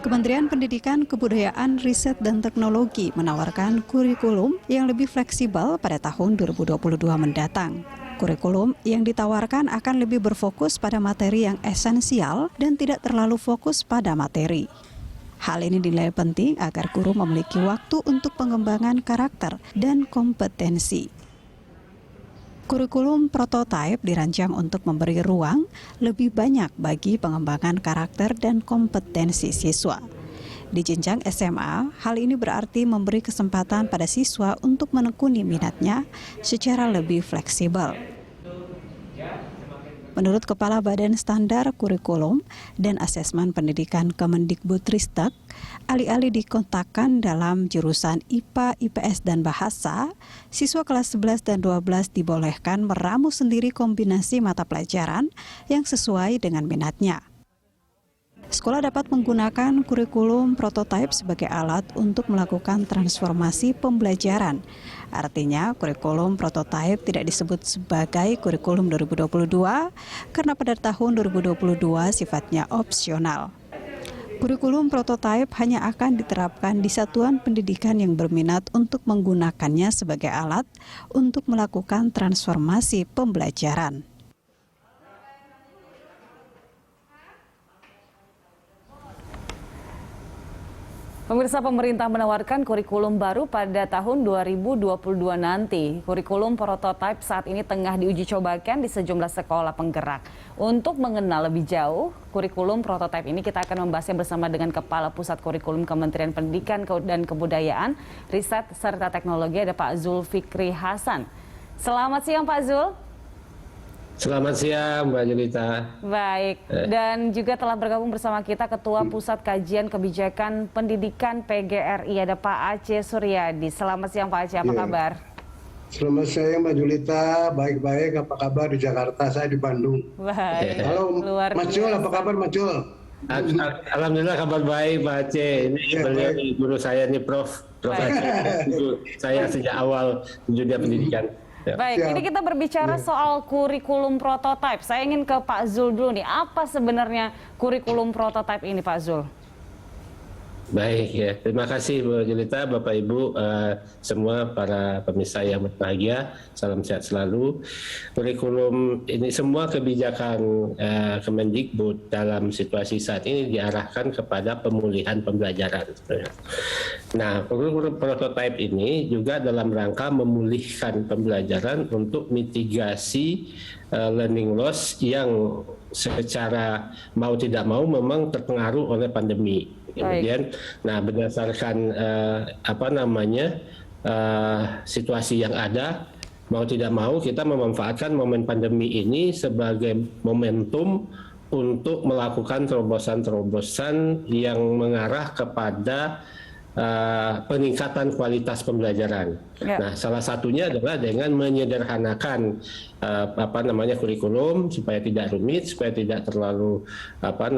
Kementerian Pendidikan, Kebudayaan, Riset, dan Teknologi menawarkan kurikulum yang lebih fleksibel pada tahun 2022 mendatang. Kurikulum yang ditawarkan akan lebih berfokus pada materi yang esensial dan tidak terlalu fokus pada materi. Hal ini dinilai penting agar guru memiliki waktu untuk pengembangan karakter dan kompetensi. Kurikulum prototipe dirancang untuk memberi ruang lebih banyak bagi pengembangan karakter dan kompetensi siswa. Di jenjang SMA, hal ini berarti memberi kesempatan pada siswa untuk menekuni minatnya secara lebih fleksibel. Menurut Kepala Badan Standar Kurikulum dan Asesmen Pendidikan Kemendikbudristek, alih-alih dikontakkan dalam jurusan IPA, IPS, dan Bahasa, siswa kelas 11 dan 12 dibolehkan meramu sendiri kombinasi mata pelajaran yang sesuai dengan minatnya. Sekolah dapat menggunakan kurikulum prototipe sebagai alat untuk melakukan transformasi pembelajaran. Artinya, kurikulum prototipe tidak disebut sebagai kurikulum 2022 karena pada tahun 2022 sifatnya opsional. Kurikulum prototipe hanya akan diterapkan di satuan pendidikan yang berminat untuk menggunakannya sebagai alat untuk melakukan transformasi pembelajaran. Pemirsa, pemerintah menawarkan kurikulum baru pada tahun 2022 nanti. Kurikulum prototipe saat ini tengah diuji cobakan di sejumlah sekolah penggerak. Untuk mengenal lebih jauh kurikulum prototipe ini, kita akan membahasnya bersama dengan Kepala Pusat Kurikulum Kementerian Pendidikan dan Kebudayaan, Riset, serta Teknologi, ada Pak Zulfikri Hasan. Selamat siang Pak Zul. Selamat siang Mbak Julita. Baik, dan juga telah bergabung bersama kita Ketua Pusat Kajian Kebijakan Pendidikan PGRI, ada Pak Aceh Suryadi. Selamat siang Pak Aceh, apa kabar? Selamat siang Mbak Julita, baik-baik, apa kabar di Jakarta, saya di Bandung. Baik. Halo Mas Jul, apa kabar Mas Jul? Alhamdulillah kabar baik Pak Aceh. Ini beliau guru saya nih Prof Aceh. Saya sejak awal di dunia pendidikan. Ya. Baik, ini kita berbicara soal kurikulum prototipe. Saya ingin ke Pak Zul dulu nih. Apa sebenarnya kurikulum prototipe ini, Pak Zul? Baik ya, terima kasih Bu Julita, Bapak Ibu, semua para pemirsa yang berbahagia. Salam sehat selalu. Kurikulum ini semua kebijakan Kemendikbud dalam situasi saat ini diarahkan kepada pemulihan pembelajaran. Nah, kurikulum prototipe ini juga dalam rangka memulihkan pembelajaran untuk mitigasi learning loss yang secara mau tidak mau memang terpengaruh oleh pandemi. Kemudian, nah berdasarkan situasi yang ada, mau tidak mau kita memanfaatkan momen pandemi ini sebagai momentum untuk melakukan terobosan-terobosan yang mengarah kepada peningkatan kualitas pembelajaran. Ya. Nah, salah satunya adalah dengan menyederhanakan kurikulum supaya tidak rumit, supaya tidak terlalu beban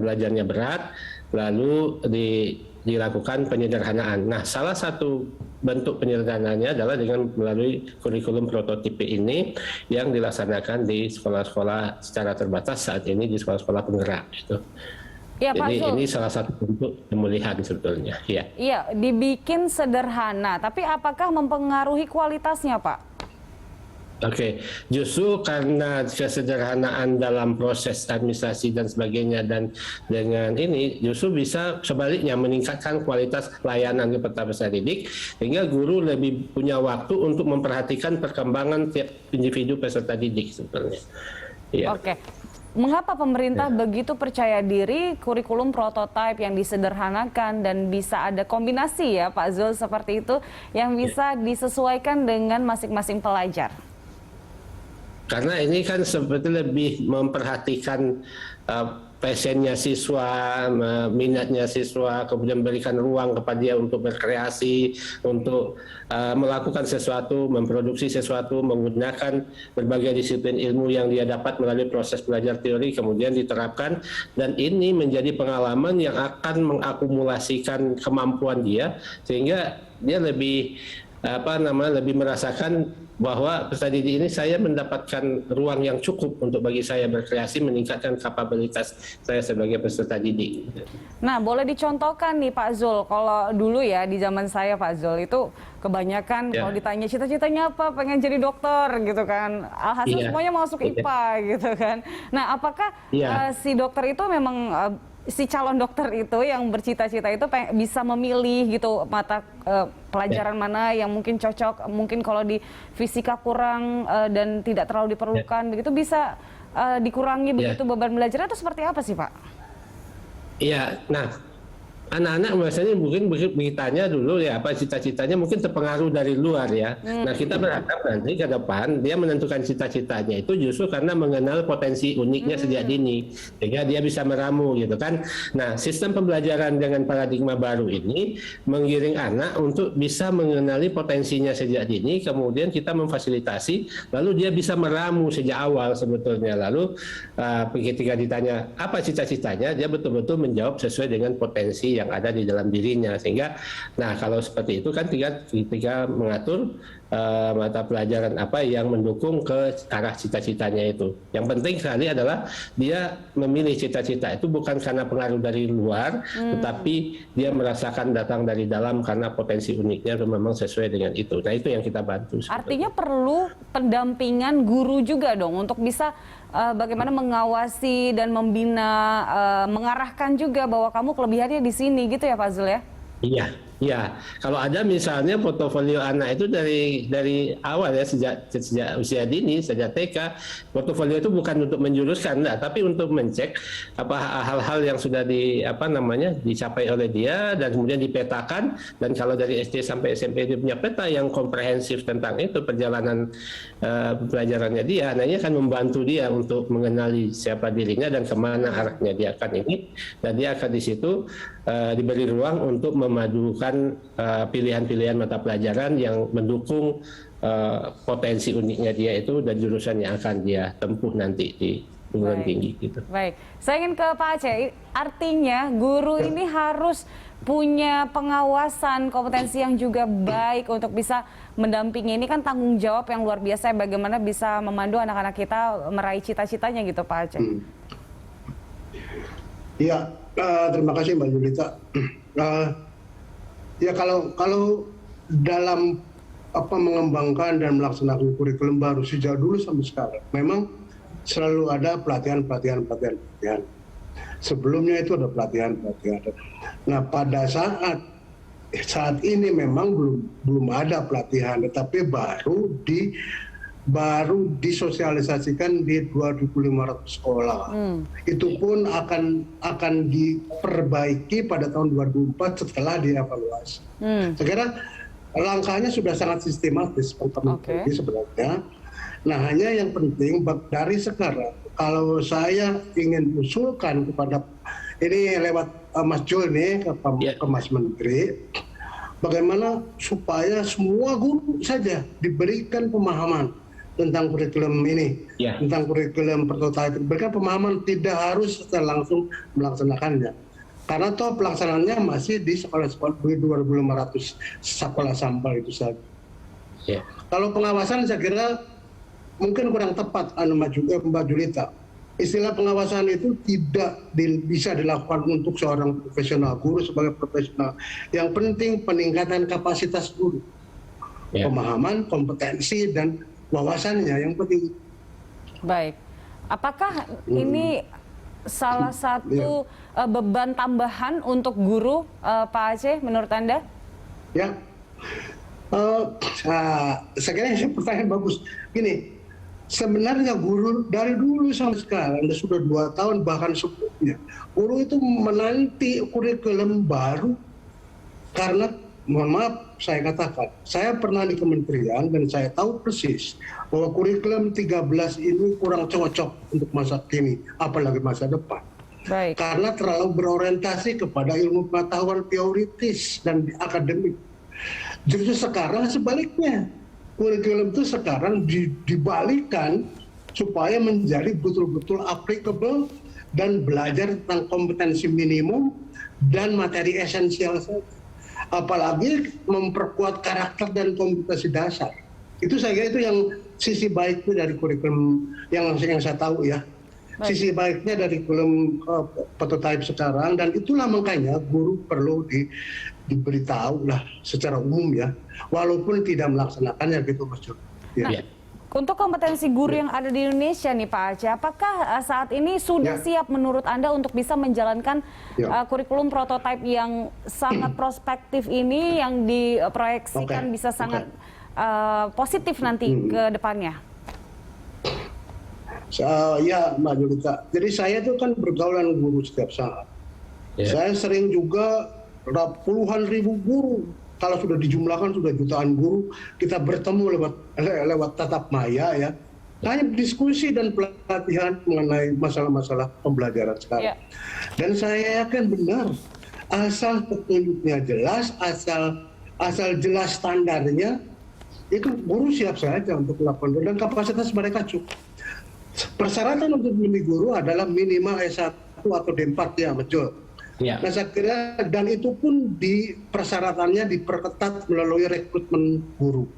belajarnya berat, lalu dilakukan penyederhanaan. Nah, salah satu bentuk penyederhanaannya adalah dengan melalui kurikulum prototipe ini yang dilaksanakan di sekolah-sekolah secara terbatas saat ini di sekolah-sekolah penggerak itu. Ya, jadi ini salah satu bentuk pemulihan sebetulnya. Ya. Iya, dibikin sederhana, tapi apakah mempengaruhi kualitasnya, Pak? Oke, justru karena kesederhanaan dalam proses administrasi dan sebagainya dan dengan ini justru bisa sebaliknya meningkatkan kualitas layanan kepada peserta didik sehingga guru lebih punya waktu untuk memperhatikan perkembangan tiap individu peserta didik sebetulnya. Ya. Oke. Mengapa pemerintah begitu percaya diri kurikulum prototipe yang disederhanakan dan bisa ada kombinasi ya Pak Zul seperti itu yang bisa disesuaikan dengan masing-masing pelajar? Karena ini kan sebetulnya lebih memperhatikan passionnya siswa, minatnya siswa, kemudian berikan ruang kepada dia untuk berkreasi, untuk melakukan sesuatu, memproduksi sesuatu, menggunakan berbagai disiplin ilmu yang dia dapat melalui proses belajar teori, kemudian diterapkan, dan ini menjadi pengalaman yang akan mengakumulasikan kemampuan dia, sehingga dia lebih lebih merasakan bahwa peserta didik ini saya mendapatkan ruang yang cukup untuk bagi saya berkreasi, meningkatkan kapabilitas saya sebagai peserta didik. Nah, boleh dicontohkan nih Pak Zul, kalau dulu ya di zaman saya Pak Zul itu kebanyakan kalau ditanya cita-citanya apa, pengen jadi dokter gitu kan, alhasil semuanya masuk IPA gitu kan. Nah, apakah si dokter itu memang si calon dokter itu yang bercita-cita itu bisa memilih gitu mata pelajaran mana yang mungkin cocok, mungkin kalau di fisika kurang dan tidak terlalu diperlukan begitu, bisa dikurangi begitu beban belajarnya, atau seperti apa sih Pak? Iya, nah anak-anak biasanya mungkin bertanya dulu ya apa cita-citanya, mungkin terpengaruh dari luar ya. Nah, kita berharap nanti ke depan dia menentukan cita-citanya itu justru karena mengenal potensi uniknya sejak dini, sehingga dia bisa meramu gitu kan. Nah, sistem pembelajaran dengan paradigma baru ini menggiring anak untuk bisa mengenali potensinya sejak dini, kemudian kita memfasilitasi, lalu dia bisa meramu sejak awal sebetulnya. Lalu ketika ditanya apa cita-citanya, dia betul-betul menjawab sesuai dengan potensi yang ada di dalam dirinya, sehingga nah kalau seperti itu kan ketika mengatur mata pelajaran apa yang mendukung ke arah cita-citanya itu. Yang penting sekali adalah dia memilih cita-cita itu bukan karena pengaruh dari luar, tetapi dia merasakan datang dari dalam karena potensi uniknya itu memang sesuai dengan itu. Nah, itu yang kita bantu. Artinya perlu pendampingan guru juga dong untuk bisa bagaimana mengawasi dan membina, mengarahkan juga bahwa kamu kelebihannya di sini gitu ya Pak Zul ya? Iya, iya. Kalau ada misalnya portofolio anak itu dari awal ya, sejak usia dini, sejak TK, portofolio itu bukan untuk menjuruskan, enggak, tapi untuk mencek apa hal-hal yang sudah dicapai oleh dia dan kemudian dipetakan. Dan kalau dari SD sampai SMP dia punya peta yang komprehensif tentang itu perjalanan pelajarannya dia, nah ini akan membantu dia untuk mengenali siapa dirinya dan kemana arahnya dia akan ini, dan dia akan di situ diberi ruang untuk memadukan pilihan-pilihan mata pelajaran yang mendukung potensi uniknya dia itu dan jurusan yang akan dia tempuh nanti di perguruan tinggi gitu. Baik, saya ingin ke Pak Aceh. Artinya guru ini harus punya pengawasan, kompetensi yang juga baik untuk bisa mendampingi. Ini kan tanggung jawab yang luar biasa, bagaimana bisa memandu anak-anak kita meraih cita-citanya gitu Pak Aceh. Iya, terima kasih Mbak Julita. Ya kalau dalam mengembangkan dan melaksanakan kurikulum baru sejak dulu sampai sekarang, memang selalu ada pelatihan. Sebelumnya itu ada pelatihan. Nah, pada saat ini memang belum ada pelatihan, tetapi baru disosialisasikan di 2.500 sekolah. Itu pun akan diperbaiki pada tahun 2004 setelah dievaluasi. Sekarang langkahnya sudah sangat sistematis sebenarnya. Nah, hanya yang penting dari sekarang, kalau saya ingin usulkan kepada ini lewat Mas Jul nih ke Mas Menteri, bagaimana supaya semua guru saja diberikan pemahaman tentang kurikulum ini, tentang kurikulum prototipe, diberikan pemahaman, tidak harus secara langsung melaksanakannya. Karena toh pelaksanaannya masih di sekolah-sekolah 2.500 sekolah sampel itu saja. Kalau pengawasan saya kira mungkin kurang tepat Mbak Julita. Istilah pengawasan itu tidak bisa dilakukan untuk seorang profesional, guru sebagai profesional. Yang penting peningkatan kapasitas guru, pemahaman, kompetensi, dan wawasannya yang penting. Baik, apakah ini salah satu beban tambahan untuk guru, Pak Aceh, menurut Anda? Ya, saya kira ini pertanyaan bagus. Gini, sebenarnya guru dari dulu sampai sekarang, sudah 2 tahun bahkan sebelumnya, guru itu menanti kurikulum baru karena, mohon maaf saya katakan, saya pernah di kementerian dan saya tahu persis bahwa kurikulum 13 ini kurang cocok untuk masa kini, apalagi masa depan. Baik. Karena terlalu berorientasi kepada ilmu pengetahuan teoritis dan akademik. Justru sekarang sebaliknya, kurikulum itu sekarang dibalikkan supaya menjadi betul-betul applicable dan belajar tentang kompetensi minimum dan materi esensial saja. Apalagi memperkuat karakter dan kompetensi dasar. Itu saya kira itu yang sisi baiknya dari kurikulum yang saya tahu ya. Sisi baiknya dari kurikulum prototipe sekarang, dan itulah makanya guru perlu diberitahu lah secara umum ya, walaupun tidak melaksanakannya gitu Mas Jo. Ya. Nah, untuk kompetensi guru yang ada di Indonesia nih Pak Aceh, apakah saat ini sudah siap menurut Anda untuk bisa menjalankan kurikulum prototipe yang sangat prospektif ini, yang diproyeksikan bisa sangat positif nanti ke depannya? Ya Mbak Julita, jadi saya itu kan bergaul dengan guru setiap saat. Saya sering juga puluhan ribu guru, kalau sudah dijumlahkan sudah jutaan guru, kita bertemu lewat tatap maya ya, hanya diskusi dan pelatihan mengenai masalah-masalah pembelajaran sekarang. Dan saya yakin benar, asal petunjuknya jelas, asal jelas standarnya, itu guru siap saja untuk melakukan, dan kapasitas mereka cukup. Persyaratan untuk menjadi guru adalah minimal S1 atau D4 ya, betul. Nah saya kira, dan itu pun di persyaratannya diperketat melalui rekrutmen guru.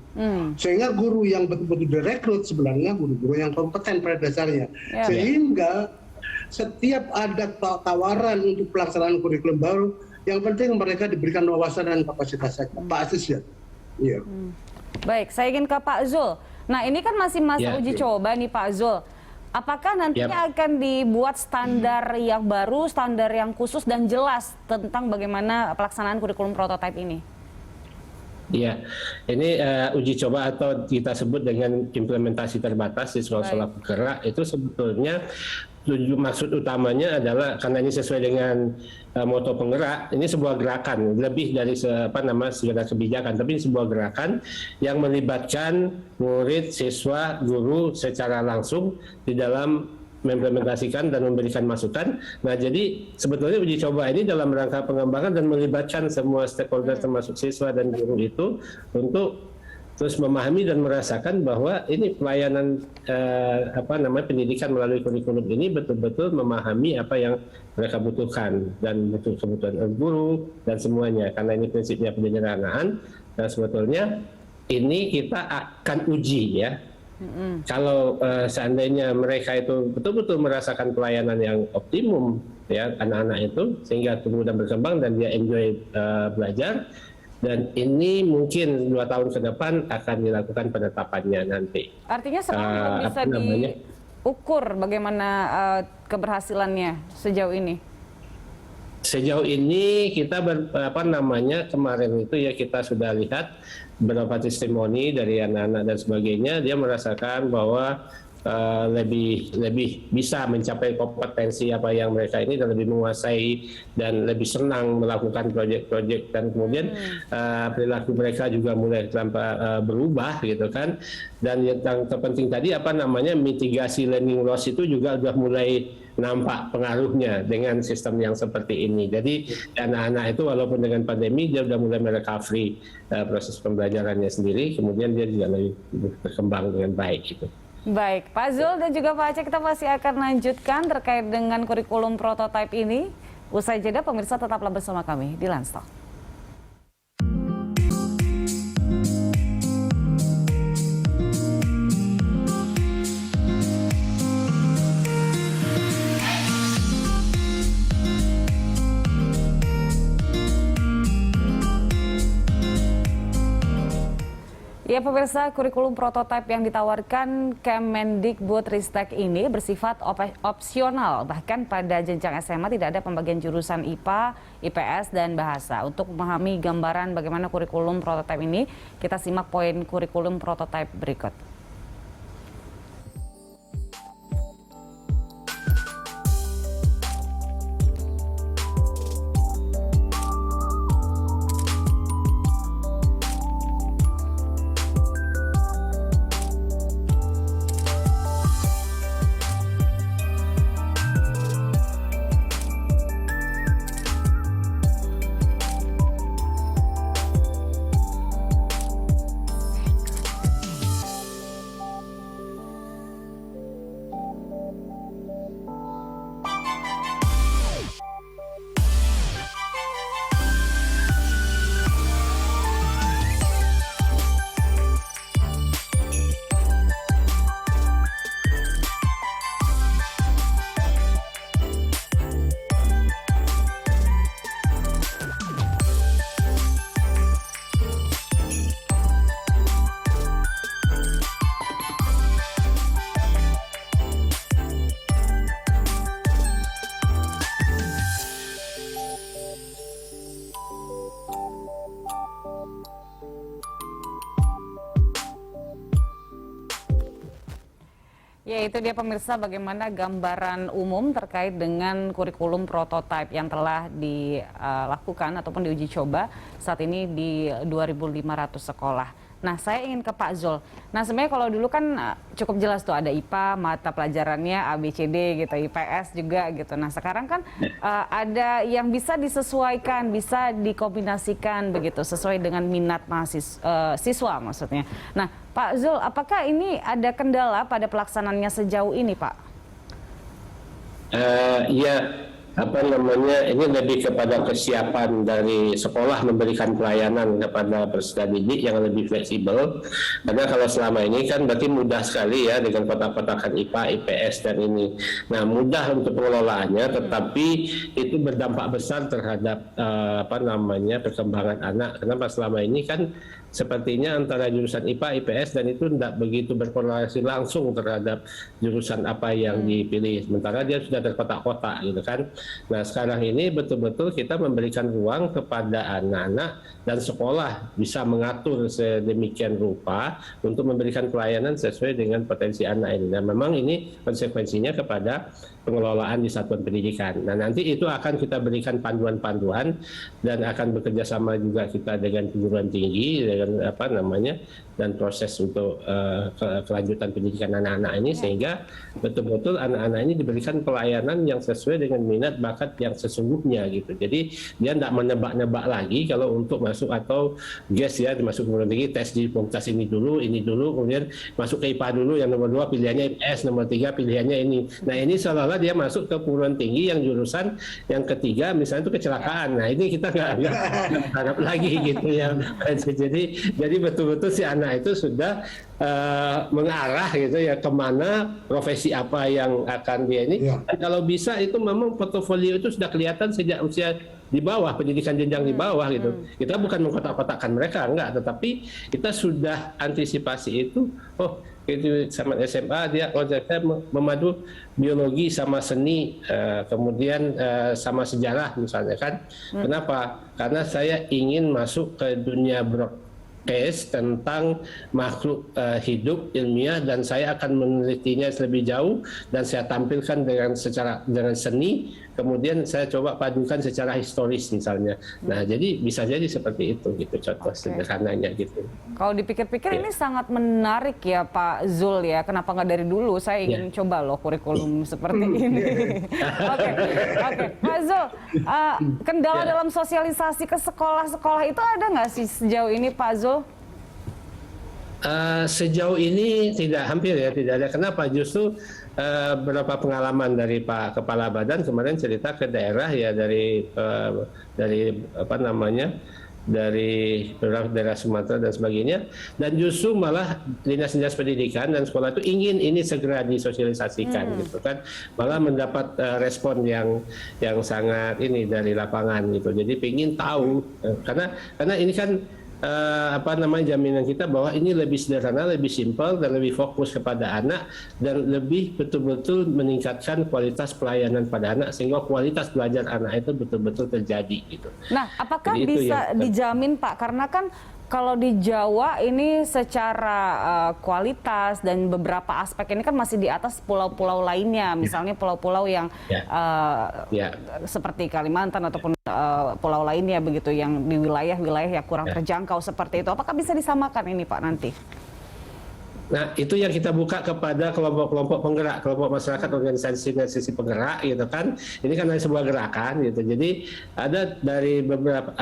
Sehingga guru yang betul-betul direkrut sebenarnya guru-guru yang kompeten pada dasarnya. Sehingga setiap ada tawaran untuk pelaksanaan kurikulum baru, yang penting mereka diberikan wawasan dan kapasitas saja. Pak Aziz ya. Baik, saya ingin ke Pak Zul. Nah ini kan masih masa uji coba nih Pak Zul. Apakah nantinya akan dibuat standar yang baru, standar yang khusus dan jelas tentang bagaimana pelaksanaan kurikulum prototipe ini? Iya, ini uji coba atau kita sebut dengan implementasi terbatas di sekolah-sekolah penggerak itu sebetulnya maksud utamanya adalah karena ini sesuai dengan moto penggerak, ini sebuah gerakan lebih dari sekedar kebijakan, tapi ini sebuah gerakan yang melibatkan murid, siswa, guru secara langsung di dalam mengimplementasikan dan memberikan masukan. Nah, jadi sebetulnya uji coba ini dalam rangka pengembangan dan melibatkan semua stakeholder termasuk siswa dan guru itu untuk terus memahami dan merasakan bahwa ini pelayanan pendidikan melalui kurikulum ini betul-betul memahami apa yang mereka butuhkan dan kebutuhan guru dan semuanya, karena ini prinsipnya penyederhanaan. Dan sebetulnya ini kita akan uji ya. Kalau seandainya mereka itu betul-betul merasakan pelayanan yang optimum ya, anak-anak itu sehingga tumbuh dan berkembang dan dia enjoy belajar, dan ini mungkin 2 tahun ke depan akan dilakukan penetapannya nanti. Artinya sekarang bisa diukur bagaimana keberhasilannya sejauh ini? Sejauh ini kita kemarin itu ya kita sudah lihat beberapa testimoni dari anak-anak dan sebagainya, dia merasakan bahwa lebih bisa mencapai kompetensi apa yang mereka ini dan lebih menguasai dan lebih senang melakukan proyek-proyek, dan kemudian perilaku mereka juga mulai berubah gitu kan. Dan yang terpenting tadi mitigasi learning loss itu juga sudah mulai nampak pengaruhnya dengan sistem yang seperti ini. Jadi anak-anak itu walaupun dengan pandemi dia sudah mulai merecovery proses pembelajarannya sendiri, kemudian dia juga lebih berkembang dengan baik gitu. Baik, Pak Zul dan juga Pak Aceh, kita masih akan lanjutkan terkait dengan kurikulum prototipe ini. Usai jeda, pemirsa tetaplah bersama kami di Landstalk. Ya pemirsa, kurikulum prototipe yang ditawarkan Kemendikbudristek ini bersifat opsional. Bahkan pada jenjang SMA tidak ada pembagian jurusan IPA, IPS, dan bahasa. Untuk memahami gambaran bagaimana kurikulum prototipe ini, kita simak poin kurikulum prototipe berikut. Ya, itu dia pemirsa bagaimana gambaran umum terkait dengan kurikulum prototipe yang telah dilakukan ataupun diuji coba saat ini di 2.500 sekolah. Nah, saya ingin ke Pak Zul. Nah, sebenarnya kalau dulu kan cukup jelas tuh ada IPA, mata pelajarannya ABCD gitu, IPS juga gitu. Nah, sekarang kan ada yang bisa disesuaikan, bisa dikombinasikan begitu sesuai dengan minat siswa maksudnya. Nah, Pak Zul, apakah ini ada kendala pada pelaksanaannya sejauh ini, Pak? Ya, ini lebih kepada kesiapan dari sekolah memberikan pelayanan kepada peserta didik yang lebih fleksibel. Karena kalau selama ini kan berarti mudah sekali ya dengan kotak-kotakan IPA, IPS dan ini. Nah, mudah untuk pengelolaannya, tetapi itu berdampak besar terhadap perkembangan anak. Kenapa selama ini kan sepertinya antara jurusan IPA, IPS dan itu tidak begitu berkorelasi langsung terhadap jurusan apa yang dipilih. Sementara dia sudah terkotak-kotak gitu kan. Nah, sekarang ini betul-betul kita memberikan ruang kepada anak-anak dan sekolah bisa mengatur sedemikian rupa untuk memberikan pelayanan sesuai dengan potensi anak ini. Dan memang ini konsekuensinya kepada pengelolaan di satuan pendidikan. Nah, nanti itu akan kita berikan panduan-panduan dan akan bekerja sama juga kita dengan perguruan tinggi dengan dan proses untuk kelanjutan pendidikan anak-anak ini sehingga betul-betul anak-anak ini diberikan pelayanan yang sesuai dengan minat bakat yang sesungguhnya gitu. Jadi dia tidak menebak-nebak lagi kalau untuk masuk atau masuk perguruan tinggi tes di fakultas ini dulu, kemudian masuk ke IPA dulu, yang nomor 2 pilihannya IPS, nomor 3 pilihannya ini. Nah, ini seolah-olah dia masuk ke perguruan tinggi yang jurusan yang ketiga misalnya itu kecelakaan. Nah, ini kita nggak harap lagi gitu ya. Jadi betul-betul si anak itu sudah mengarah gitu ya kemana profesi apa yang akan dia ini. Dan kalau bisa itu memang portofolio itu sudah kelihatan sejak usia di bawah, pendidikan jenjang di bawah gitu. Kita bukan mengkotak-kotakkan mereka, enggak, tetapi kita sudah antisipasi itu. Oh, itu sama SMA dia konsepnya memadu biologi sama seni, kemudian sama sejarah misalnya kan. Kenapa? Karena saya ingin masuk ke dunia broadcast tentang makhluk hidup ilmiah dan saya akan menelitinya lebih jauh dan saya tampilkan dengan seni, kemudian saya coba padukan secara historis misalnya. Nah, jadi bisa jadi seperti itu gitu contoh sederhananya gitu. Kalau dipikir-pikir ini sangat menarik ya Pak Zul ya. Kenapa nggak dari dulu? Saya ingin coba loh kurikulum seperti ini. Oke. Pak Zul, kendala dalam sosialisasi ke sekolah-sekolah itu ada nggak sih sejauh ini Pak Zul? Sejauh ini tidak ada. Kenapa? Justru beberapa pengalaman dari Pak Kepala Badan kemarin cerita ke daerah ya dari beberapa daerah Sumatera dan sebagainya, dan justru malah dinas-dinas pendidikan dan sekolah itu ingin ini segera disosialisasikan gitu kan, malah mendapat respon yang sangat ini dari lapangan gitu. Jadi ingin tahu karena ini kan jaminan kita bahwa ini lebih sederhana, lebih simpel dan lebih fokus kepada anak dan lebih betul-betul meningkatkan kualitas pelayanan pada anak sehingga kualitas belajar anak itu betul-betul terjadi gitu. Nah, apakah jadi bisa dijamin Pak? Karena kan kalau di Jawa ini secara kualitas dan beberapa aspek ini kan masih di atas pulau-pulau lainnya, misalnya pulau-pulau yang seperti Kalimantan ataupun pulau lainnya begitu yang di wilayah-wilayah yang kurang terjangkau seperti itu. Apakah bisa disamakan ini Pak nanti? Nah, itu yang kita buka kepada kelompok-kelompok penggerak, kelompok masyarakat, organisasi penggerak gitu kan. Ini kan sebuah gerakan gitu. Jadi ada dari beberapa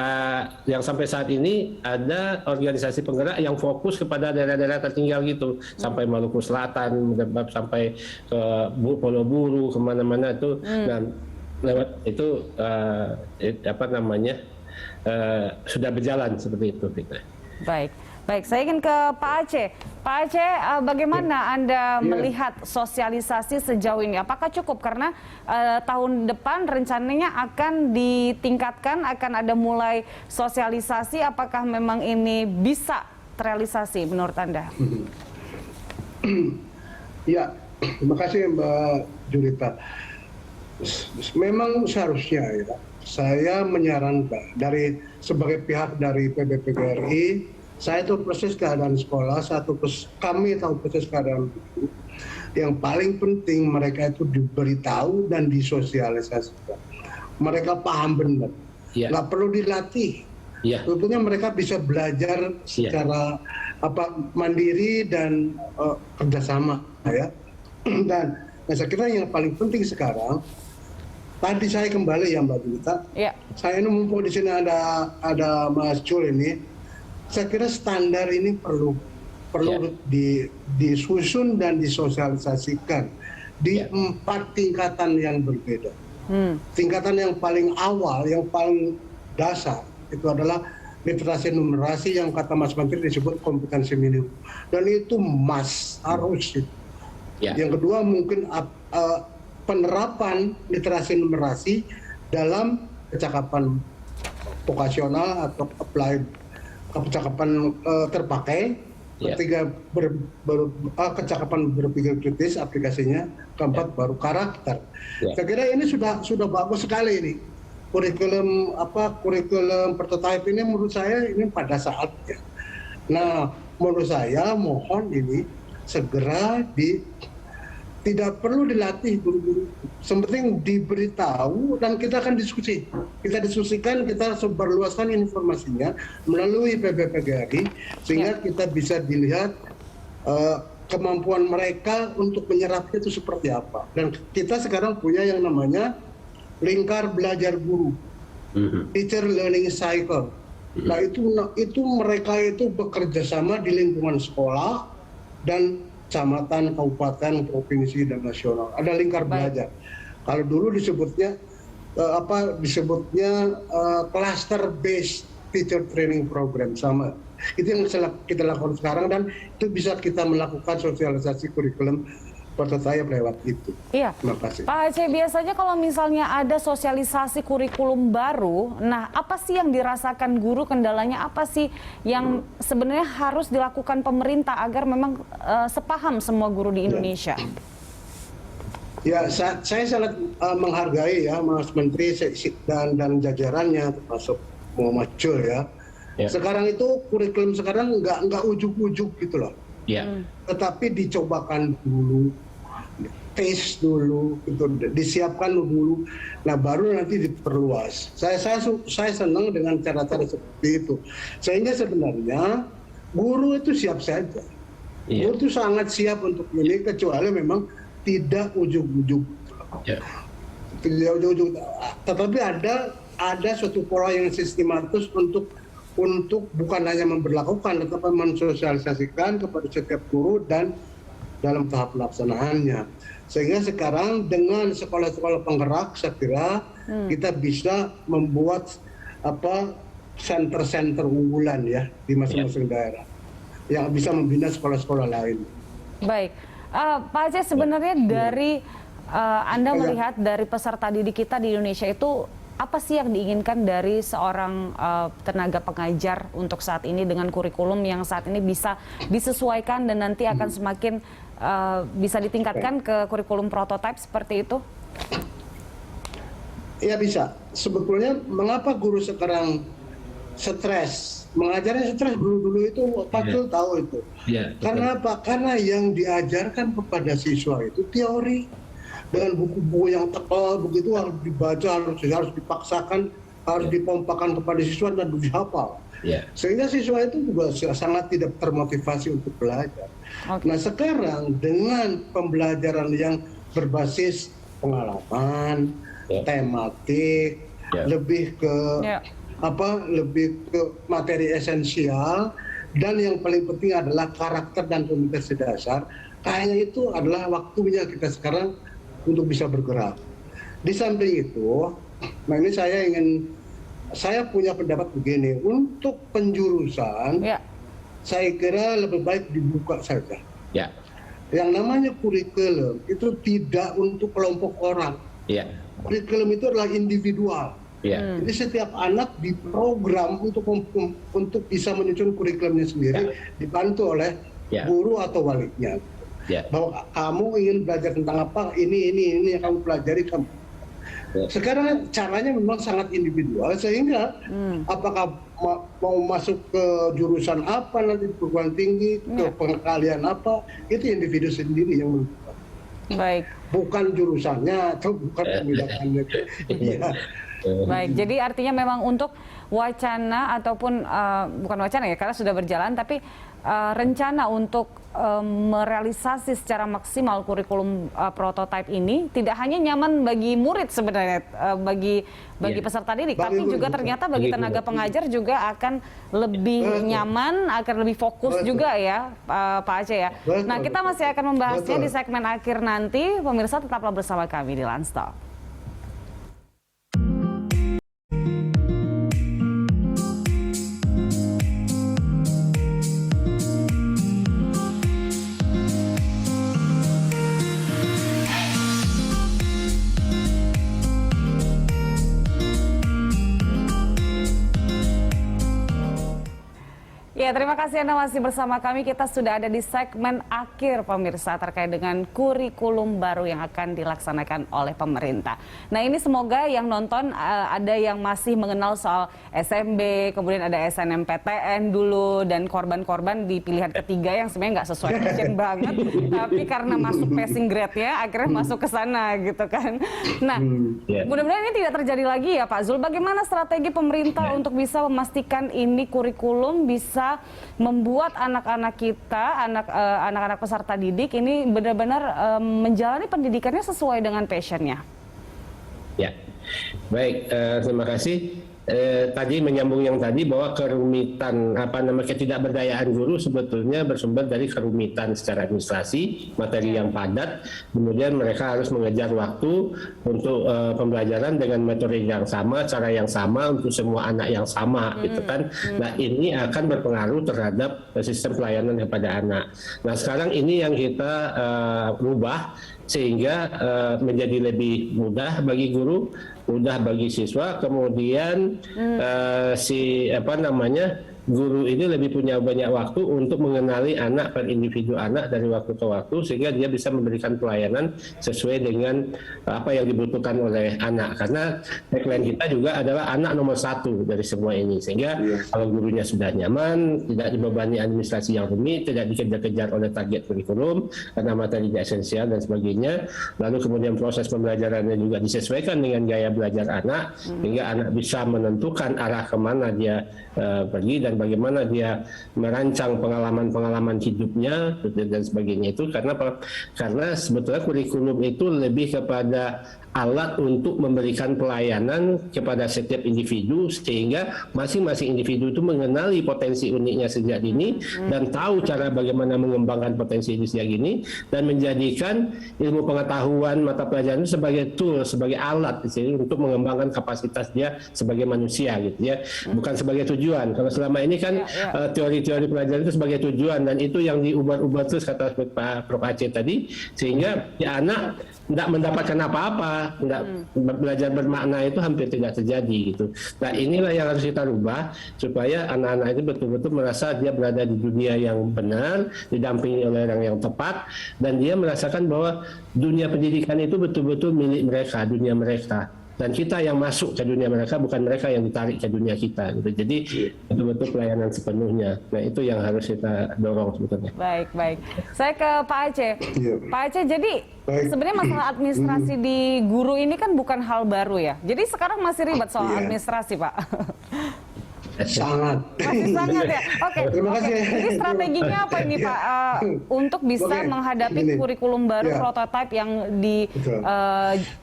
yang sampai saat ini ada organisasi penggerak yang fokus kepada daerah-daerah tertinggal gitu, sampai Maluku Selatan, sampai ke Pulau Buru, kemana-mana itu. Dan lewat itu sudah berjalan seperti itu. Baik, saya ingin ke Pak Aceh. Pak Aceh, bagaimana Anda melihat sosialisasi sejauh ini? Apakah cukup? Karena tahun depan rencananya akan ditingkatkan, akan ada mulai sosialisasi. Apakah memang ini bisa terrealisasi menurut Anda? Ya, terima kasih Mbak Julita. Memang seharusnya ya, saya menyarankan sebagai pihak dari PBPGRI, saya tahu persis keadaan sekolah, kami tahu persis keadaan guru. Yang paling penting mereka itu diberitahu dan disosialisasikan. Mereka paham benar, nggak perlu dilatih. Tentunya mereka bisa belajar secara mandiri dan kerjasama, ya. Dan saya kira yang paling penting sekarang, tadi saya kembali ya Mbak Julita, saya ini mumpung di sini ada Mas Jul ini, saya kira standar ini perlu disusun dan disosialisasikan di 4 tingkatan yang berbeda. Tingkatan yang paling awal, yang paling dasar itu adalah literasi numerasi yang kata Mas Menteri disebut kompetensi minimum, dan itu harus. Yang kedua mungkin penerapan literasi numerasi dalam kecakapan vokasional atau applied, kecakapan terpakai. Ketiga kecakapan berpikir kritis aplikasinya. Keempat baru karakter. Saya kira ini sudah bagus sekali ini kurikulum prototype ini. Menurut saya ini pada saatnya. Nah, menurut saya mohon ini segera tidak perlu dilatih guru-guru, sepenting diberitahu dan kita akan diskusi. Kita diskusikan, kita sebarluaskan informasinya melalui PBPGRI sehingga kita bisa dilihat kemampuan mereka untuk menyerapnya itu seperti apa. Dan kita sekarang punya yang namanya lingkar belajar guru, teacher learning cycle. Nah itu mereka itu bekerja sama di lingkungan sekolah dan kecamatan, kabupaten, provinsi, dan nasional. Ada lingkar belajar. Kalau dulu disebutnya cluster based teacher training program, sama. Itu yang kita lakukan sekarang dan itu bisa kita melakukan sosialisasi kurikulum prototype lewat itu. Iya. Terima kasih. Pak Aceh, biasanya kalau misalnya ada sosialisasi kurikulum baru, nah apa sih yang dirasakan guru, kendalanya apa sih yang sebenarnya harus dilakukan pemerintah agar memang sepaham semua guru di Indonesia? Ya, saya sangat menghargai ya Mas Menteri dan jajarannya termasuk Muhammad Jul ya. Sekarang itu kurikulum sekarang nggak ujuk-ujuk gitu loh. Tetapi dicobakan dulu, tes dulu, gitu, disiapkan dulu. Nah baru nanti diperluas. Saya senang dengan cara-cara seperti itu. Sehingga sebenarnya guru itu siap saja. Guru itu sangat siap untuk ini, kecuali memang tidak ujuk-ujuk. Tidak ujuk-ujuk. Tetapi ada suatu pola yang sistematis untuk bukan hanya memberlakukan, tetapi mensosialisasikan kepada setiap guru dan dalam tahap pelaksanaannya. Sehingga sekarang dengan sekolah-sekolah penggerak, saya kira kita bisa membuat center-center unggulan ya di masing-masing daerah yang bisa membina sekolah-sekolah lain. Baik, Pak Aceh, sebenarnya dari Anda melihat dari peserta didik kita di Indonesia itu apa sih yang diinginkan dari seorang tenaga pengajar untuk saat ini dengan kurikulum yang saat ini bisa disesuaikan dan nanti akan semakin bisa ditingkatkan ke kurikulum prototype seperti itu? Ya bisa. Sebetulnya mengapa guru sekarang stres? Mengajarnya stres dulu itu Pak Jul tahu itu. Karena apa? Karena yang diajarkan kepada siswa itu teori. Dengan buku-buku yang tebal begitu harus dibaca, harus dipaksakan, harus dipompakan kepada siswa dan dihafal. Sehingga siswa itu juga sangat tidak termotivasi untuk belajar. Nah sekarang dengan pembelajaran yang berbasis pengalaman, tematik, lebih ke materi esensial, dan yang paling penting adalah karakter dan kompetensi dasar. Kayaknya itu adalah waktunya kita sekarang untuk bisa bergerak. Di samping itu, nah ini saya punya pendapat begini, untuk penjurusan, saya kira lebih baik dibuka saja. Yang namanya kurikulum itu tidak untuk kelompok orang. Kurikulum itu adalah individual. Jadi setiap anak diprogram untuk bisa menyusun kurikulumnya sendiri, dibantu oleh guru atau walinya. Bahwa kamu ingin belajar tentang apa, ini yang kamu pelajari, kamu. Sekarang caranya memang sangat individual, sehingga apakah mau masuk ke jurusan apa nanti perguruan tinggi, ke pengalian apa, itu individu sendiri yang menentukan. Baik. Bukan jurusannya atau bukan pemilihannya. Ya. Baik, jadi artinya memang untuk wacana ataupun bukan wacana ya, karena sudah berjalan, tapi rencana untuk merealisasi secara maksimal kurikulum prototipe ini tidak hanya nyaman bagi murid sebenarnya, bagi peserta didik, tapi juga ternyata bagi tenaga pengajar juga akan lebih nyaman, akan lebih fokus juga ya, Pak Aceh ya. Nah, kita masih akan membahasnya di segmen akhir nanti. Pemirsa, tetaplah bersama kami di Lanstop. Ya, terima kasih Anda masih bersama kami. Kita sudah ada di segmen akhir pemirsa terkait dengan kurikulum baru yang akan dilaksanakan oleh pemerintah. Nah, ini semoga yang nonton ada yang masih mengenal soal SMB, kemudian ada SNMPTN dulu, dan korban-korban di pilihan ketiga yang sebenarnya nggak sesuai passion banget, tapi karena masuk passing grade-nya akhirnya masuk ke sana gitu kan. Nah, mudah-mudahan ini tidak terjadi lagi ya Pak Zul. Bagaimana strategi pemerintah untuk bisa memastikan ini kurikulum bisa membuat anak-anak kita, anak-anak peserta didik ini benar-benar menjalani pendidikannya sesuai dengan passionnya? Ya, baik, terima kasih. Tadi menyambung yang tadi bahwa kerumitan ketidakberdayaan guru sebetulnya bersumber dari kerumitan secara administrasi, materi yang padat, kemudian mereka harus mengejar waktu untuk pembelajaran dengan metode yang sama, cara yang sama untuk semua anak yang sama, gitu kan. Nah, ini akan berpengaruh terhadap sistem pelayanan kepada anak. Nah, sekarang ini yang kita rubah sehingga menjadi lebih mudah bagi guru, mudah bagi siswa, kemudian guru ini lebih punya banyak waktu untuk mengenali anak per individu anak dari waktu ke waktu, sehingga dia bisa memberikan pelayanan sesuai dengan apa yang dibutuhkan oleh anak. Karena tagline kita juga adalah anak nomor satu dari semua ini, sehingga kalau gurunya sudah nyaman, tidak dibebani administrasi yang rumit, tidak dikejar-kejar oleh target kurikulum karena materinya esensial dan sebagainya, lalu kemudian proses pembelajarannya juga disesuaikan dengan gaya belajar anak, sehingga anak bisa menentukan arah kemana dia pergi dan bagaimana dia merancang pengalaman-pengalaman hidupnya dan sebagainya. Itu karena sebetulnya kurikulum itu lebih kepada alat untuk memberikan pelayanan kepada setiap individu, sehingga masing-masing individu itu mengenali potensi uniknya sejak dini dan tahu cara bagaimana mengembangkan potensi itu sejak dini, dan menjadikan ilmu pengetahuan mata pelajaran itu sebagai tool, sebagai alat untuk mengembangkan kapasitas dia sebagai manusia, gitu ya, bukan sebagai tujuan. Kalau selama ini kan teori-teori pelajaran itu sebagai tujuan, dan itu yang diubah-ubah terus, kata Pak Prof Aceh tadi, sehingga ya anak tidak mendapatkan apa-apa, tidak belajar bermakna itu hampir tidak terjadi gitu. Nah, inilah yang harus kita rubah supaya anak-anak itu betul-betul merasa dia berada di dunia yang benar, didampingi oleh orang yang tepat, dan dia merasakan bahwa dunia pendidikan itu betul-betul milik mereka, dunia mereka. Dan kita yang masuk ke dunia mereka, bukan mereka yang ditarik ke dunia kita, gitu. Jadi betul-betul pelayanan sepenuhnya. Nah, itu yang harus kita dorong sebetulnya. Baik. Saya ke Pak Aceh. Pak Aceh, jadi sebenarnya masalah administrasi di guru ini kan bukan hal baru ya. Jadi sekarang masih ribet soal administrasi, Pak. Sangat. Masih sangat ya. Oke. Jadi strateginya apa ini Pak untuk bisa menghadapi kurikulum baru prototipe yang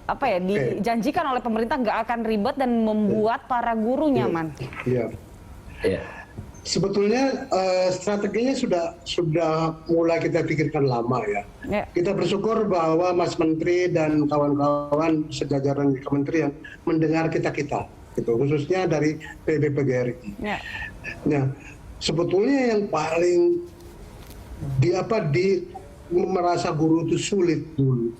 dijanjikan oleh pemerintah nggak akan ribet dan membuat para guru nyaman? Iya. Sebetulnya strateginya sudah mulai kita pikirkan lama ya. Kita bersyukur bahwa Mas Menteri dan kawan-kawan sejajaran di kementerian mendengar kita. Gitu, khususnya dari PGRI. Nah, sebetulnya yang paling merasa guru itu sulit dulu,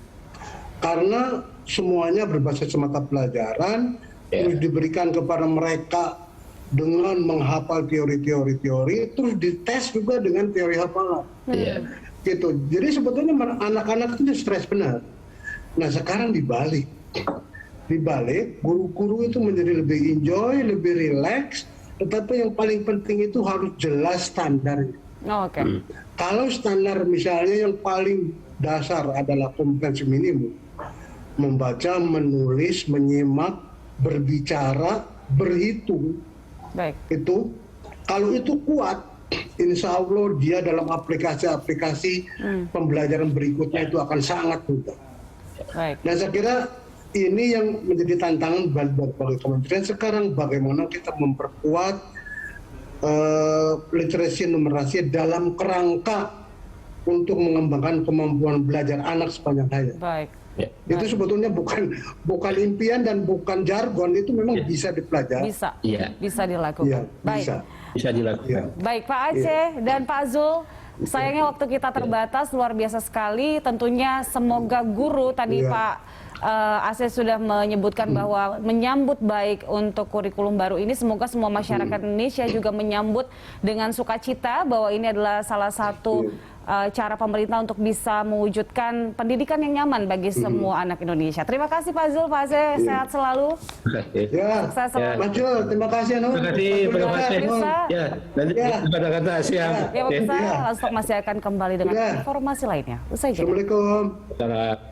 karena semuanya berbasis mata pelajaran, terus diberikan kepada mereka dengan menghafal teori-teori, terus dites juga dengan teori hafalan. Gitu. Jadi sebetulnya anak-anak itu stres benar. Nah, sekarang dibalik. dibalik, guru-guru itu menjadi lebih enjoy, lebih relax, tetapi yang paling penting itu harus jelas standarnya. Oh, oke. Kalau standar misalnya yang paling dasar adalah kompetensi minimum, membaca, menulis, menyimak, berbicara, berhitung, Baik. itu kalau itu kuat, insya Allah dia dalam aplikasi-aplikasi pembelajaran berikutnya itu akan sangat mudah. Baik. Dan saya kira ini yang menjadi tantangan bagi kementerian sekarang, bagaimana kita memperkuat literasi numerasi dalam kerangka untuk mengembangkan kemampuan belajar anak sepanjang hayat. Baik. Itu sebetulnya bukan impian dan bukan jargon, itu memang bisa dipelajari. Bisa. Iya. Bisa dilakukan. Iya, Baik. Bisa dilakukan. Baik, Pak Aceh dan Pak Zul. Sayangnya waktu kita terbatas, luar biasa sekali. Tentunya semoga guru tadi Pak Aceh sudah menyebutkan bahwa menyambut baik untuk kurikulum baru ini. Semoga semua masyarakat Indonesia juga menyambut dengan sukacita bahwa ini adalah salah satu cara pemerintah untuk bisa mewujudkan pendidikan yang nyaman bagi semua anak Indonesia. Terima kasih Pak Zul, Pak Aceh, sehat selalu. Ya, Sukses selalu. Mas Jul, terima kasih. Terima kasih, terima kasih. Pemirsa. Ya, nanti kata-kata siap. Ya, pemirsa, Langsung masih akan kembali dengan informasi lainnya. Usai jeda. Assalamualaikum. Salam.